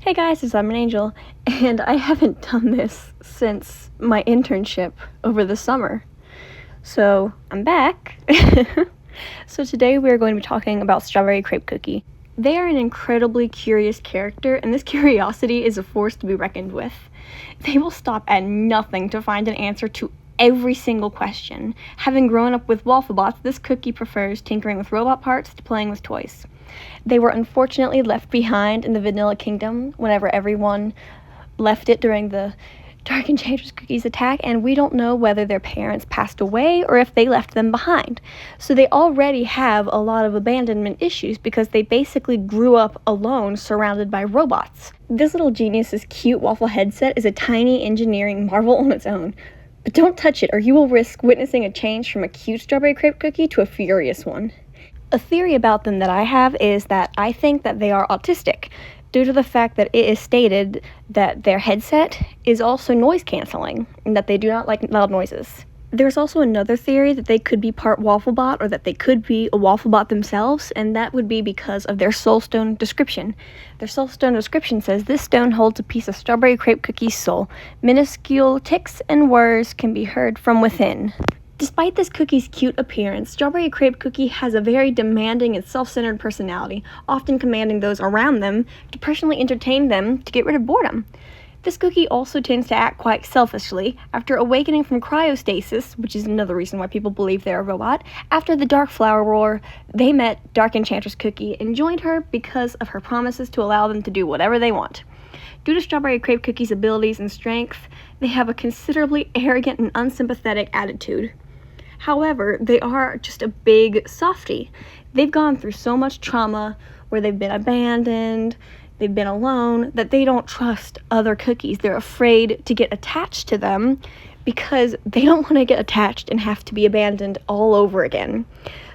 Hey guys, it's I'm an Angel, and I haven't done this since my internship over the summer. So, I'm back. So today we are going to be talking about Strawberry Crepe Cookie. They are an incredibly curious character, and this curiosity is a force to be reckoned with. They will stop at nothing to find an answer to every single question. Having grown up with Wafflebots, this cookie prefers tinkering with robot parts to playing with toys. They were unfortunately left behind in the Vanilla Kingdom whenever everyone left it during the Dark Enchantress Cookie's attack, and we don't know whether their parents passed away or if they left them behind. So they already have a lot of abandonment issues because they basically grew up alone surrounded by robots. This little genius's cute waffle headset is a tiny engineering marvel on its own. But don't touch it or you will risk witnessing a change from a cute Strawberry Crepe Cookie to a furious one. A theory about them that I have is that I think that they are autistic, due to the fact that it is stated that their headset is also noise canceling, and that they do not like loud noises. There's also another theory that they could be part Wafflebot, or that they could be a Wafflebot themselves, and that would be because of their soulstone description. Their soulstone description says, "This stone holds a piece of Strawberry Crepe Cookie's soul. Minuscule ticks and whirs can be heard from within." Despite this cookie's cute appearance, Strawberry Crepe Cookie has a very demanding and self-centered personality, often commanding those around them to personally entertain them to get rid of boredom. This cookie also tends to act quite selfishly. After awakening from cryostasis, which is another reason why people believe they're a robot, after the Dark Flower War, they met Dark Enchantress Cookie and joined her because of her promises to allow them to do whatever they want. Due to Strawberry Crepe Cookie's abilities and strength, they have a considerably arrogant and unsympathetic attitude. However, they are just a big softie. They've gone through so much trauma where they've been abandoned, they've been alone, that they don't trust other cookies. They're afraid to get attached to them because they don't want to get attached and have to be abandoned all over again.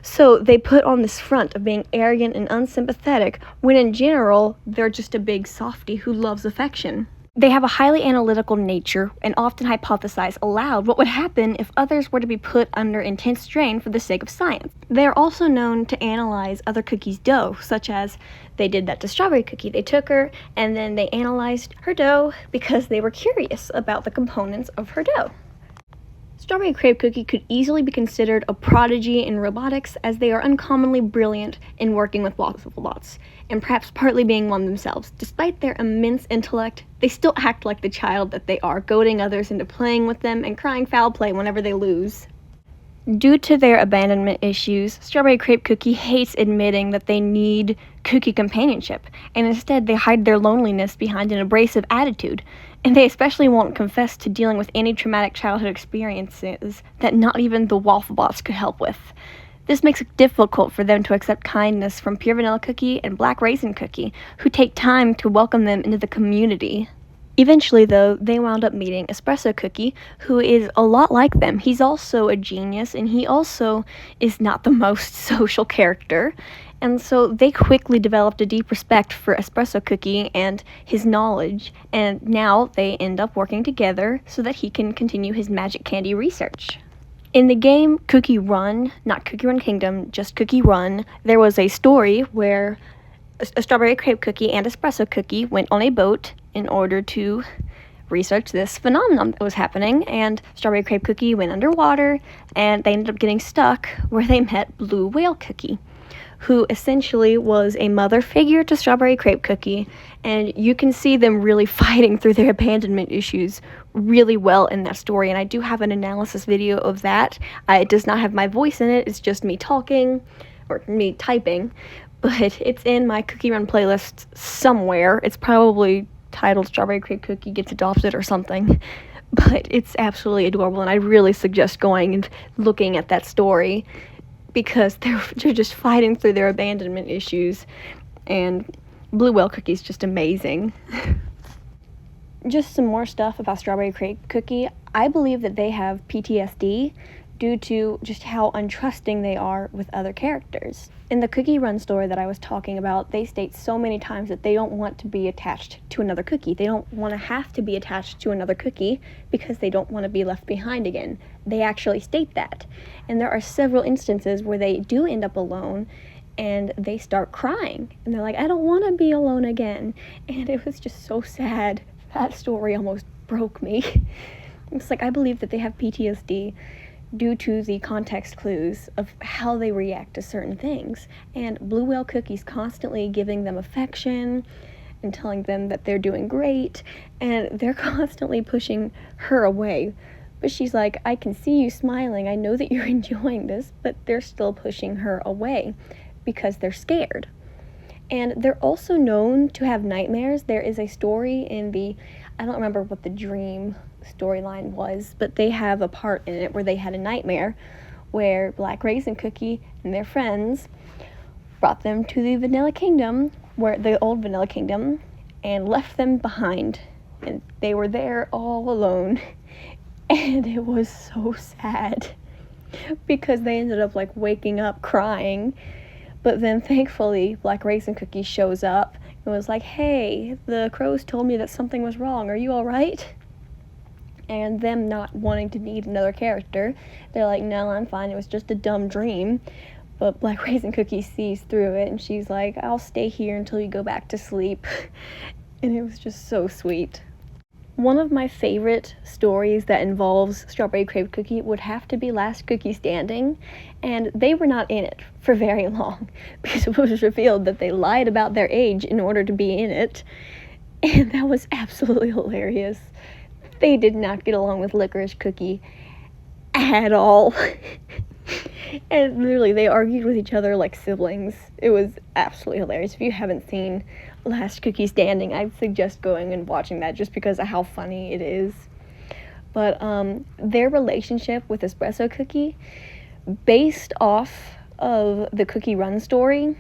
So they put on this front of being arrogant and unsympathetic when in general, they're just a big softie who loves affection. They have a highly analytical nature and often hypothesize aloud what would happen if others were to be put under intense strain for the sake of science. They are also known to analyze other cookies' dough, such as they did that to Strawberry Cookie. They took her and then they analyzed her dough because they were curious about the components of her dough. Strawberry Crepe Cookie could easily be considered a prodigy in robotics, as they are uncommonly brilliant in working with Wafflebots, and perhaps partly being one themselves. Despite their immense intellect, they still act like the child that they are, goading others into playing with them and crying foul play whenever they lose. Due to their abandonment issues, Strawberry Crepe Cookie hates admitting that they need cookie companionship, and instead they hide their loneliness behind an abrasive attitude, and they especially won't confess to dealing with any traumatic childhood experiences that not even the Wafflebots could help with. This makes it difficult for them to accept kindness from Pure Vanilla Cookie and Black Raisin Cookie, who take time to welcome them into the community. Eventually, though, they wound up meeting Espresso Cookie, who is a lot like them. He's also a genius, and he also is not the most social character. And so they quickly developed a deep respect for Espresso Cookie and his knowledge, and now they end up working together so that he can continue his magic candy research. In the game Cookie Run, not Cookie Run Kingdom, just Cookie Run, there was a story where a Strawberry Crepe Cookie and Espresso Cookie went on a boat in order to research this phenomenon that was happening, and Strawberry Crepe Cookie went underwater, and they ended up getting stuck where they met Blue Whale Cookie, who essentially was a mother figure to Strawberry Crepe Cookie, and you can see them really fighting through their abandonment issues really well in that story, and I do have an analysis video of that. It does not have my voice in it, it's just me talking, or me typing, but it's in my Cookie Run playlist somewhere. It's probably titled Strawberry Crepe Cookie Gets Adopted or something, but it's absolutely adorable, and I really suggest going and looking at that story, because they're just fighting through their abandonment issues, and Blue Whale Cookie's just amazing. Just some more stuff about Strawberry Crepe Cookie. I believe that they have PTSD due to just how untrusting they are with other characters. In the Cookie Run story that I was talking about, they state so many times that they don't want to be attached to another cookie. They don't want to have to be attached to another cookie because they don't want to be left behind again. They actually state that. And there are several instances where they do end up alone and they start crying. And they're like, I don't want to be alone again. And it was just so sad. That story almost broke me. It's like, I believe that they have PTSD due to the context clues of how they react to certain things. And Blue Whale Cookie's constantly giving them affection and telling them that they're doing great, and they're constantly pushing her away. But she's like, I can see you smiling, I know that you're enjoying this, but they're still pushing her away because they're scared. And they're also known to have nightmares. There is a story in the, I don't remember what the dream storyline was, but they have a part in it where they had a nightmare where Black Raisin Cookie and their friends brought them to the Vanilla Kingdom, where the old Vanilla Kingdom, and left them behind. And they were there all alone. And it was so sad because they ended up like waking up crying. But then thankfully Black Raisin Cookie shows up and was like, hey, the crows told me that something was wrong. Are you all right? And them not wanting to meet another character, they're like, no, I'm fine. It was just a dumb dream. But Black Raisin Cookie sees through it, and she's like, I'll stay here until you go back to sleep. And it was just so sweet. One of my favorite stories that involves Strawberry Crepe Cookie would have to be Last Cookie Standing, and they were not in it for very long because it was revealed that they lied about their age in order to be in it, and that was absolutely hilarious. They did not get along with Licorice Cookie at all. And literally, they argued with each other like siblings. It was absolutely hilarious. If you haven't seen Last Cookie Standing, I'd suggest going and watching that just because of how funny it is. But their relationship with Espresso Cookie, based off of the Cookie Run story,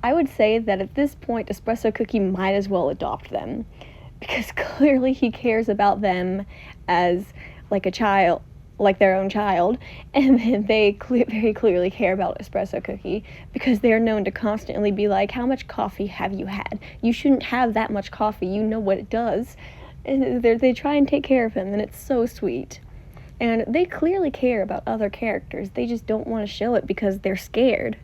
I would say that at this point, Espresso Cookie might as well adopt them. Because clearly he cares about them as like a child, like their own child, and then they very clearly care about Espresso Cookie because they're known to constantly be like, how much coffee have you had? You shouldn't have that much coffee, you know what it does. And they try and take care of him, and it's so sweet. And they clearly care about other characters, they just don't want to show it because they're scared.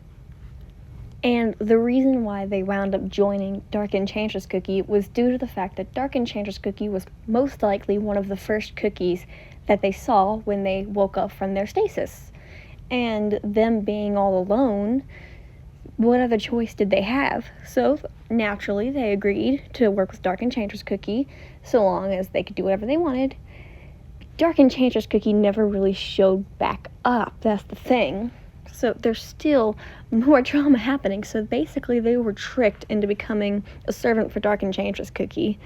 And the reason why they wound up joining Dark Enchantress Cookie was due to the fact that Dark Enchantress Cookie was most likely one of the first cookies that they saw when they woke up from their stasis. And them being all alone, what other choice did they have? So naturally they agreed to work with Dark Enchantress Cookie so long as they could do whatever they wanted. Dark Enchantress Cookie never really showed back up, that's the thing. So there's still more drama happening. So basically they were tricked into becoming a servant for Dark Enchantress Cookie.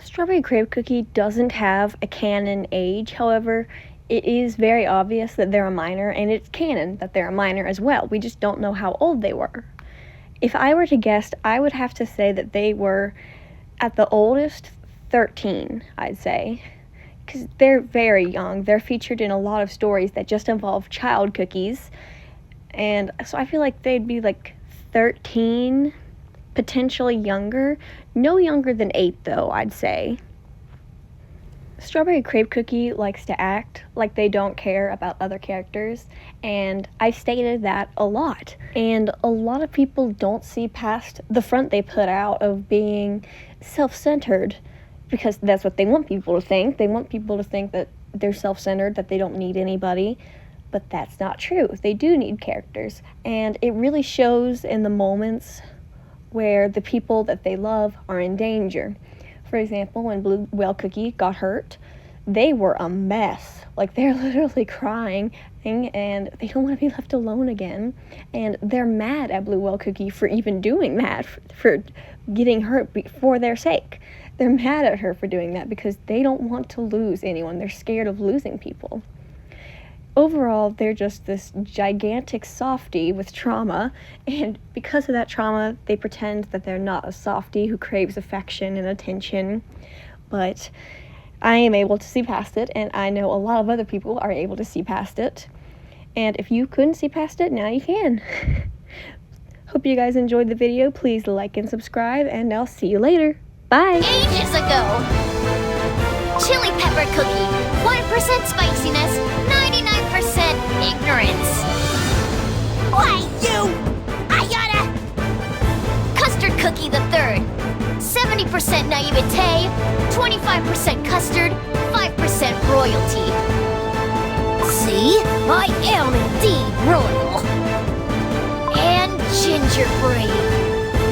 Strawberry Crepe Cookie doesn't have a canon age, however, it is very obvious that they're a minor, and it's canon that they're a minor as well. We just don't know how old they were. If I were to guess, I would have to say that they were, at the oldest, 13, I'd say. Because they're very young. They're featured in a lot of stories that just involve child cookies. And so I feel like they'd be like 13, potentially younger. No younger than 8 though, I'd say. Strawberry Crepe Cookie likes to act like they don't care about other characters, and I've stated that a lot. And a lot of people don't see past the front they put out of being self-centered, because that's what they want people to think. They want people to think that they're self-centered, that they don't need anybody. But that's not true. They do need characters. And it really shows in the moments where the people that they love are in danger. For example, when Blue Whale Cookie got hurt, they were a mess. Like, they're literally crying, and they don't want to be left alone again. And they're mad at Blue Whale Cookie for even doing that, for getting hurt for their sake. They're mad at her for doing that because they don't want to lose anyone. They're scared of losing people. Overall, they're just this gigantic softie with trauma, and because of that trauma, they pretend that they're not a softie who craves affection and attention. But I am able to see past it, and I know a lot of other people are able to see past it. And if you couldn't see past it, now you can. Hope you guys enjoyed the video. Please like and subscribe, and I'll see you later. Bye! Ages ago! Chili pepper cookie. 1% spiciness, 99% ignorance. Why, you! I gotta Cookie the Third. 70% naivete, 25% custard, 5% royalty. See? I am indeed royal. And gingerbread.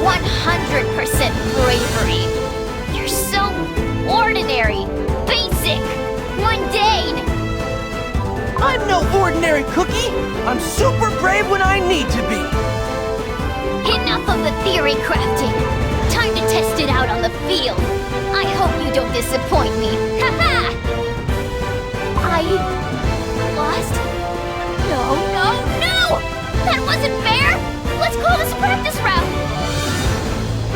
100% bravery. You're so ordinary, basic, mundane. I'm no ordinary cookie! I'm super brave when I need to be! Enough of the theory crafting. Time to test it out on the field. I hope you don't disappoint me. Ha-ha! I lost? No! That wasn't fair! Let's call this a practice round!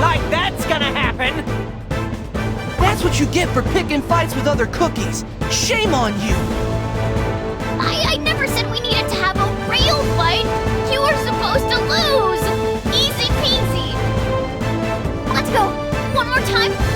Like that's gonna happen! That's what you get for picking fights with other cookies! Shame on you! I never said we needed to have a real fight! You were supposed to lose! Easy peasy! Let's go! One more time!